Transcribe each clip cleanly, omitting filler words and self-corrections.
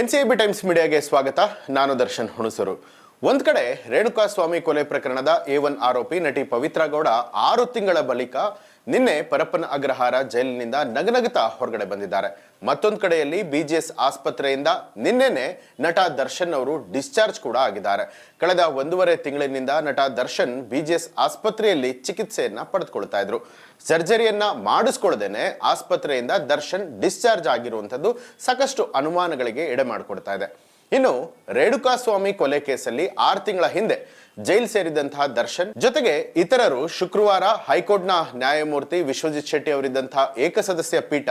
NCB times ಮೀಡಿಯಾಗೆ ಸ್ವಾಗತ. ನಾನು ದರ್ಶನ್ ಹುಣಸೂರು. ಒಂದ್ ಕಡೆ ರೇಣುಕಾಸ್ವಾಮಿ ಕೊಲೆ ಪ್ರಕರಣದ A1 ಆರೋಪಿ ನಟಿ ಪವಿತ್ರ ಗೌಡ 6 ತಿಂಗಳ ಬಳಿಕ ನಿನ್ನೆ ಪರಪ್ಪನ ಅಗ್ರಹಾರ ಜೈಲಿನಿಂದ ನಗನಗುತ್ತಾ ಹೊರಗಡೆ ಬಂದಿದ್ದಾರೆ. ಮತ್ತೊಂದು ಕಡೆಯಲ್ಲಿ BGS ಆಸ್ಪತ್ರೆಯಿಂದ ನಿನ್ನೆನೆ ನಟ ದರ್ಶನ್ ಅವರು ಡಿಸ್ಚಾರ್ಜ್ ಕೂಡ ಆಗಿದ್ದಾರೆ. ಕಳೆದ 1.5 ತಿಂಗಳಿನಿಂದ ನಟ ದರ್ಶನ್ BGS ಆಸ್ಪತ್ರೆಯಲ್ಲಿ ಚಿಕಿತ್ಸೆಯನ್ನ ಪಡೆದುಕೊಳ್ತಾ ಇದ್ರು. ಸರ್ಜರಿಯನ್ನ ಮಾಡಿಸ್ಕೊಳ್ಳದೇನೆ ಆಸ್ಪತ್ರೆಯಿಂದ ದರ್ಶನ್ ಡಿಸ್ಚಾರ್ಜ್ ಆಗಿರುವಂತದ್ದು ಸಾಕಷ್ಟು ಅನುಮಾನಗಳಿಗೆ ಎಡೆ ಮಾಡಿಕೊಡ್ತಾ ಇದೆ. ಇನ್ನು ರೇಣುಕಾಸ್ವಾಮಿ ಕೊಲೆ ಕೇಸಲ್ಲಿ 6 ತಿಂಗಳ ಹಿಂದೆ ಜೈಲು ಸೇರಿದಂತಹ ದರ್ಶನ್ ಜೊತೆಗೆ ಇತರರು ಶುಕ್ರವಾರ ಹೈಕೋರ್ಟ್ನ ನ್ಯಾಯಮೂರ್ತಿ ವಿಶ್ವಜಿತ್ ಶೆಟ್ಟಿ ಅವರಿದ್ದಂತಹ ಏಕಸದಸ್ಯ ಪೀಠ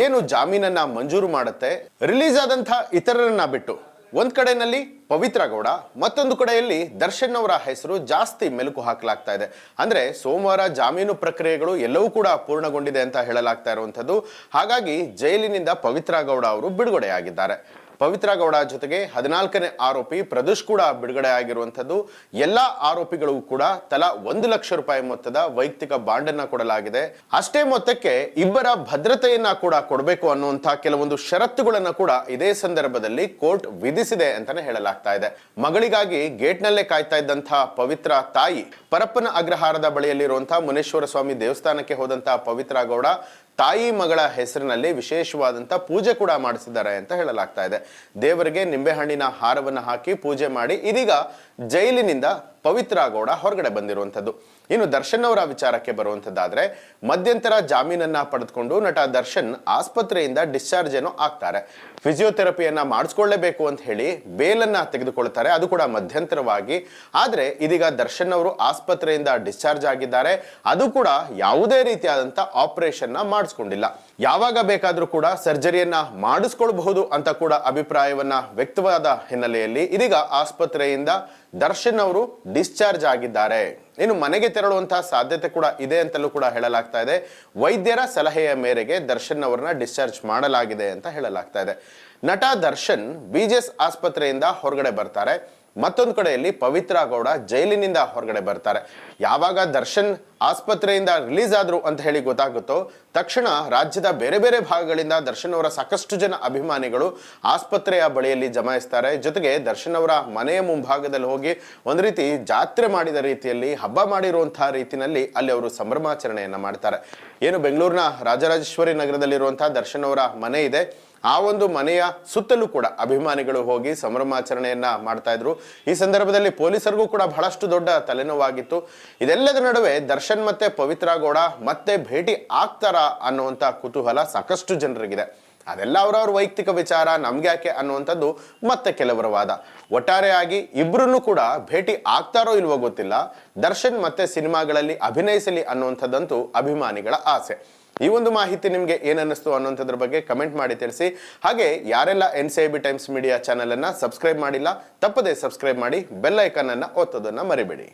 ಏನು ಜಾಮೀನನ್ನ ಮಂಜೂರು ಮಾಡುತ್ತೆ, ರಿಲೀಸ್ ಆದಂತಹ ಇತರರನ್ನ ಬಿಟ್ಟು ಒಂದ್ ಕಡೆಯಲ್ಲಿ ಪವಿತ್ರ ಗೌಡ, ಮತ್ತೊಂದು ಕಡೆಯಲ್ಲಿ ದರ್ಶನ್ ಅವರ ಹೆಸರು ಜಾಸ್ತಿ ಮೆಲುಕು ಹಾಕಲಾಗ್ತಾ ಇದೆ. ಅಂದ್ರೆ ಸೋಮವಾರ ಜಾಮೀನು ಪ್ರಕ್ರಿಯೆಗಳು ಎಲ್ಲವೂ ಕೂಡ ಪೂರ್ಣಗೊಂಡಿದೆ ಅಂತ ಹೇಳಲಾಗ್ತಾ ಇರುವಂತದ್ದು. ಹಾಗಾಗಿ ಜೈಲಿನಿಂದ ಪವಿತ್ರ ಗೌಡ ಅವರು ಬಿಡುಗಡೆಯಾಗಿದ್ದಾರೆ. ಪವಿತ್ರ ಗೌಡ ಜೊತೆಗೆ 14ನೇ ಆರೋಪಿ ಪ್ರದೋಷ್ ಕೂಡ ಬಿಡುಗಡೆ ಆಗಿರುವಂತದ್ದು. ಎಲ್ಲಾ ಆರೋಪಿಗಳು ಕೂಡ ತಲಾ 1 ಲಕ್ಷ ರೂಪಾಯಿ ಮೊತ್ತದ ವೈಯಕ್ತಿಕ ಬಾಂಡ್ ಅನ್ನ ಕೊಡಲಾಗಿದೆ. ಅಷ್ಟೇ ಮೊತ್ತಕ್ಕೆ ಇಬ್ಬರ ಭದ್ರತೆಯನ್ನ ಕೂಡ ಕೊಡಬೇಕು ಅನ್ನುವಂತಹ ಕೆಲವೊಂದು ಷರತ್ತುಗಳನ್ನ ಕೂಡ ಇದೇ ಸಂದರ್ಭದಲ್ಲಿ ಕೋರ್ಟ್ ವಿಧಿಸಿದೆ ಅಂತಾನೆ ಹೇಳಲಾಗ್ತಾ ಇದೆ. ಮಗಳಿಗಾಗಿ ಗೇಟ್ ನಲ್ಲೇ ಕಾಯ್ತಾ ಇದ್ದಂತಹ ಪವಿತ್ರ ತಾಯಿ ಪರಪ್ಪನ ಅಗ್ರಹಾರದ ಬಳಿಯಲ್ಲಿರುವಂತಹ ಮುನೇಶ್ವರ ಸ್ವಾಮಿ ದೇವಸ್ಥಾನಕ್ಕೆ ಹೋದಂತಹ ಪವಿತ್ರ ಗೌಡ ತಾಯಿ ಮಗಳ ಹೆಸರಿನಲ್ಲಿ ವಿಶೇಷವಾದಂತ ಪೂಜೆ ಕೂಡ ಮಾಡಿಸಿದ್ದಾರೆ ಅಂತ ಹೇಳಲಾಗ್ತಾ ಇದೆ. ದೇವರಿಗೆ ನಿಂಬೆಹಣ್ಣಿನ ಹಾರವನ್ನು ಹಾಕಿ ಪೂಜೆ ಮಾಡಿ ಇದೀಗ ಜೈಲಿನಿಂದ ಪವಿತ್ರ ಗೌಡ ಹೊರಗಡೆ ಬಂದಿರುವಂತದ್ದು. ಇನ್ನು ದರ್ಶನ್ ಅವರ ವಿಚಾರಕ್ಕೆ ಬರುವಂತದ್ದಾದ್ರೆ, ಮಧ್ಯಂತರ ಜಾಮೀನನ್ನ ಪಡೆದುಕೊಂಡು ನಟ ದರ್ಶನ್ ಆಸ್ಪತ್ರೆಯಿಂದ ಡಿಸ್ಚಾರ್ಜ್ ಏನೋ ಆಗ್ತಾರೆ. ಫಿಸಿಯೋಥೆರಪಿಯನ್ನ ಮಾಡಿಸ್ಕೊಳ್ಳೇಬೇಕು ಅಂತ ಹೇಳಿ ಬೇಲನ್ನ ತೆಗೆದುಕೊಳ್ತಾರೆ, ಅದು ಕೂಡ ಮಧ್ಯಂತರವಾಗಿ. ಆದ್ರೆ ಇದೀಗ ದರ್ಶನ್ ಅವರು ಆಸ್ಪತ್ರೆಯಿಂದ ಡಿಸ್ಚಾರ್ಜ್ ಆಗಿದ್ದಾರೆ. ಅದು ಕೂಡ ಯಾವುದೇ ರೀತಿಯಾದಂತ ಆಪರೇಷನ್ ಮಾಡಿಸ್ಕೊಂಡಿಲ್ಲ. ಯಾವಾಗ ಬೇಕಾದ್ರೂ ಕೂಡ ಸರ್ಜರಿಯನ್ನ ಮಾಡಿಸ್ಕೊಳ್ಬಹುದು ಅಂತ ಕೂಡ ಅಭಿಪ್ರಾಯವನ್ನ ವ್ಯಕ್ತವಾದ ಹಿನ್ನೆಲೆಯಲ್ಲಿ ಇದೀಗ ಆಸ್ಪತ್ರೆಯಿಂದ ದರ್ಶನ್ ಅವರು ಡಿಸ್ಚಾರ್ಜ್ ಆಗಿದ್ದಾರೆ. ಇನ್ನು ಮನೆಗೆ ತೆರಳುವಂತಹ ಸಾಧ್ಯತೆ ಕೂಡ ಇದೆ ಅಂತಲೂ ಕೂಡ ಹೇಳಲಾಗ್ತಾ ಇದೆ. ವೈದ್ಯರ ಸಲಹೆಯ ಮೇರೆಗೆ ದರ್ಶನ್ ಅವರನ್ನ ಡಿಸ್ಚಾರ್ಜ್ ಮಾಡಲಾಗಿದೆ ಅಂತ ಹೇಳಲಾಗ್ತಾ ಇದೆ. ನಟ ದರ್ಶನ್ BGS ಆಸ್ಪತ್ರೆಯಿಂದ ಹೊರಗಡೆ ಬರ್ತಾರೆ. ಮತ್ತೊಂದು ಕಡೆಯಲ್ಲಿ ಪವಿತ್ರ ಗೌಡ ಜೈಲಿನಿಂದ ಹೊರಗಡೆ ಬರ್ತಾರೆ. ಯಾವಾಗ ದರ್ಶನ್ ಆಸ್ಪತ್ರೆಯಿಂದ ರಿಲೀಸ್ ಆದ್ರು ಅಂತ ಹೇಳಿ ಗೊತ್ತಾಗುತ್ತೋ ತಕ್ಷಣ ರಾಜ್ಯದ ಬೇರೆ ಬೇರೆ ಭಾಗಗಳಿಂದ ದರ್ಶನ್ ಅವರ ಸಾಕಷ್ಟು ಜನ ಅಭಿಮಾನಿಗಳು ಆಸ್ಪತ್ರೆಯ ಬಳಿಯಲ್ಲಿ ಜಮಾಯಿಸ್ತಾರೆ. ಜೊತೆಗೆ ದರ್ಶನ್ ಅವರ ಮನೆಯ ಮುಂಭಾಗದಲ್ಲಿ ಹೋಗಿ ಒಂದು ರೀತಿ ಜಾತ್ರೆ ಮಾಡಿದ ರೀತಿಯಲ್ಲಿ, ಹಬ್ಬ ಮಾಡಿರುವಂತಹ ರೀತಿಯಲ್ಲಿ ಅಲ್ಲಿ ಅವರು ಸಂಭ್ರಮಾಚರಣೆಯನ್ನ ಮಾಡ್ತಾರೆ. ಏನು ಬೆಂಗಳೂರಿನ ರಾಜರಾಜೇಶ್ವರಿ ನಗರದಲ್ಲಿರುವಂತಹ ದರ್ಶನ್ ಅವರ ಮನೆ ಇದೆ, ಆ ಒಂದು ಮನೆಯ ಸುತ್ತಲೂ ಕೂಡ ಅಭಿಮಾನಿಗಳು ಹೋಗಿ ಸಂಭ್ರಮಾಚರಣೆಯನ್ನ ಮಾಡ್ತಾ ಇದ್ರು. ಈ ಸಂದರ್ಭದಲ್ಲಿ ಪೊಲೀಸರಿಗೂ ಕೂಡ ಬಹಳಷ್ಟು ದೊಡ್ಡ ತಲೆನೋವಾಗಿತ್ತು. ಇದೆಲ್ಲದ ನಡುವೆ ದರ್ಶನ್ ಮತ್ತೆ ಪವಿತ್ರ ಗೌಡ ಮತ್ತೆ ಭೇಟಿ ಆಗ್ತಾರಾ ಅನ್ನುವಂತ ಕುತೂಹಲ ಸಾಕಷ್ಟು ಜನರಿಗಿದೆ. ಅದೆಲ್ಲ ಅವರವ್ರ ವೈಯಕ್ತಿಕ ವಿಚಾರ, ನಮ್ಗೆ ಯಾಕೆ ಅನ್ನುವಂಥದ್ದು ಮತ್ತೆ ಕೆಲವರ ವಾದ. ಒಟ್ಟಾರೆಯಾಗಿ ಇಬ್ರು ಕೂಡ ಭೇಟಿ ಆಗ್ತಾರೋ ಇಲ್ವೋ ಗೊತ್ತಿಲ್ಲ. ದರ್ಶನ್ ಮತ್ತೆ ಸಿನಿಮಾಗಳಲ್ಲಿ ಅಭಿನಯಿಸಲಿ ಅನ್ನುವಂಥದ್ದಂತೂ ಅಭಿಮಾನಿಗಳ ಆಸೆ. ಈ ಒಂದು ಮಾಹಿತಿ ನಿಮ್ಗೆ ಏನನ್ನಿಸ್ತು ಅನ್ನೋಂಥದ್ರ ಬಗ್ಗೆ ಕಮೆಂಟ್ ಮಾಡಿ ತಿಳಿಸಿ. ಹಾಗೆ ಯಾರೆಲ್ಲ NCIB ಟೈಮ್ಸ್ ಮೀಡಿಯಾ ಚಾನೆಲ್ ಅನ್ನ ಸಬ್ಸ್ಕ್ರೈಬ್ ಮಾಡಿಲ್ಲ, ತಪ್ಪದೆ ಸಬ್ಸ್ಕ್ರೈಬ್ ಮಾಡಿ, ಬೆಲ್ ಐಕಾನ್ ಅನ್ನ ಒತ್ತೋದನ್ನ ಮರಿಬೇಡಿ.